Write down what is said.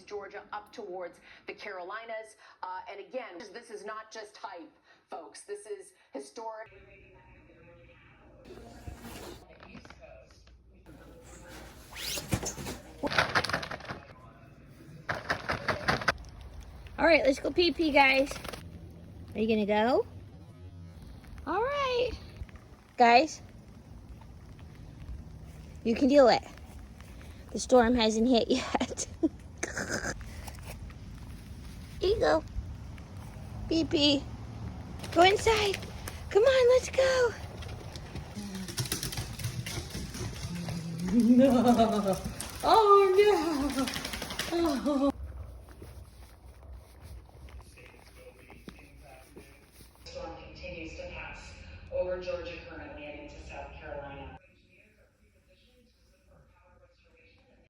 Georgia up towards the Carolinas. And again, this is not just hype, folks. This is historic. All right, let's go pee-pee, guys. Are you gonna go? All right. Guys, you can do it. The storm hasn't hit yet. Here you go. Pee-pee. Go inside. Come on, let's go. No. Oh, no. Oh. Storm continues to pass over Georgia.